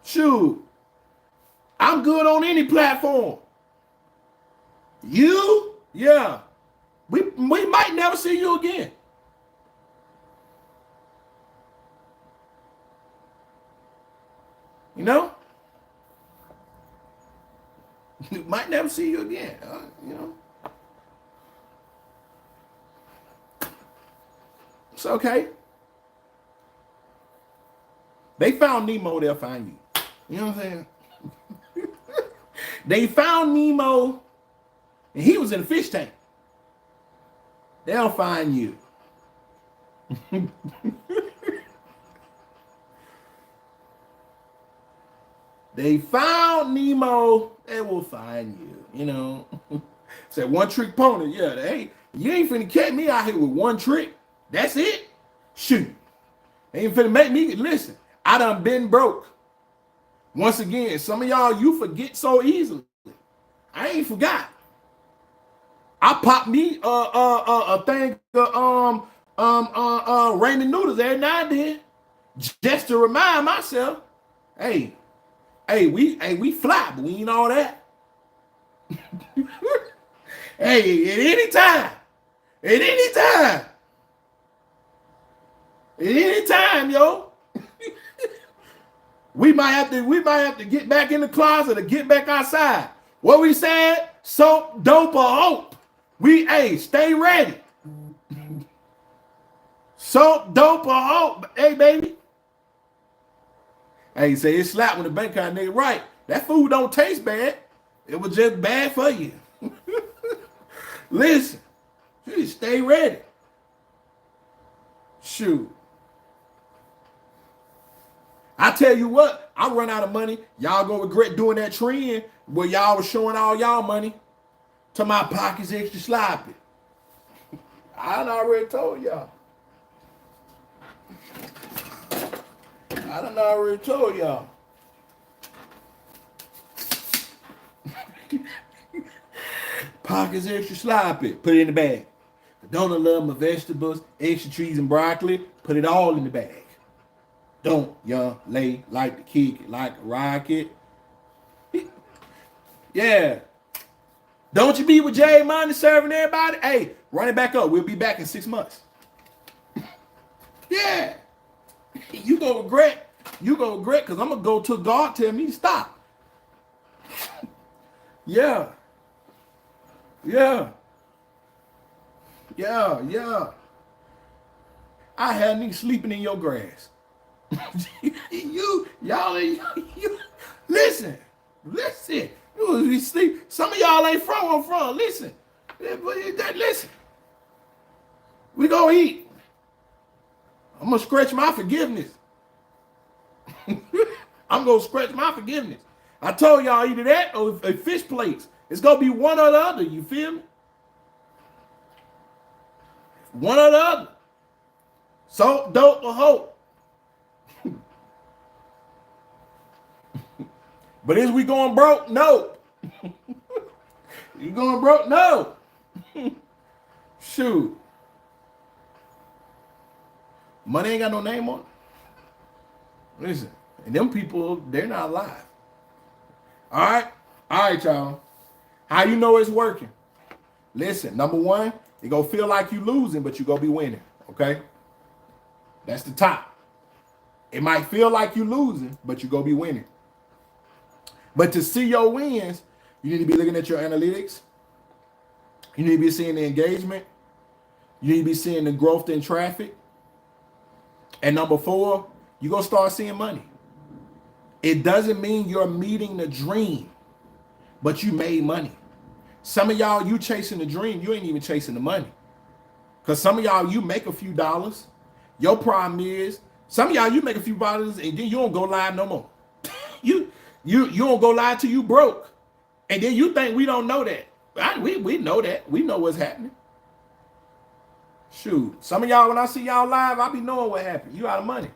Shoot. I'm good on any platform. You? Yeah. We might never see you again. You know? Might never see you again. You know. It's okay. They found Nemo, they'll find you. You know what I'm saying? They found Nemo, and he was in a fish tank. They'll find you. They found Nemo, they will find you. You know, said one trick pony. Yeah, hey, you ain't finna catch me out here with one trick. That's it. Shoot, ain't finna make me listen. I done been broke. Once again, some of y'all, you forget so easily. I ain't forgot. I popped me a thing ramen noodles every now and then, just to remind myself, hey, we fly, but we ain't all that. Hey, at any time, yo. We might have to get back in the closet or get back outside. What we said? Soap, dope, or hope. Stay ready. Soap, dope, or hope. Hey, baby. Hey, say it slap when the bank card nigga right. That food don't taste bad. It was just bad for you. Listen, you stay ready. Shoot. I tell you what, I run out of money. Y'all gonna regret doing that trend where y'all was showing all y'all money to my pockets extra sloppy. I done already told y'all. Pockets extra sloppy. Put it in the bag. I don't love my vegetables, extra cheese and broccoli. Put it all in the bag. Don't young lay like the kick it like a rocket. Yeah. Don't you be with Jay Money serving everybody? Hey, run it back up. We'll be back in 6 months. Yeah. You gonna regret because I'm gonna go till God tell me to stop. Yeah. I had niggas sleeping in your grass. Y'all listen. You sleep. Some of y'all ain't from where I'm from. Listen. We gonna eat. I'm gonna scratch my forgiveness. I told y'all either that or fish plates. It's gonna be one or the other. You feel me? One or the other. So dope or hope. But is we going broke? No. You going broke? No. Shoot. Money ain't got no name on it. Listen, and them people, they're not alive. All right, y'all. How you know it's working? Listen, number one, it gonna feel like you losing, but you gonna be winning. Okay? That's the top. It might feel like you losing, but you gonna be winning. But to see your wins, you need to be looking at your analytics. You need to be seeing the engagement. You need to be seeing the growth in traffic. And number four, you're going to start seeing money. It doesn't mean you're meeting the dream, but you made money. Some of y'all, you chasing the dream, you ain't even chasing the money. Because some of y'all, you make a few dollars. Your problem is, some of y'all, you make a few dollars and then you don't go live no more. You don't go live till you broke. And then you think we don't know that. We know that. We know what's happening. Shoot. Some of y'all, when I see y'all live, I be knowing what happened. You out of money.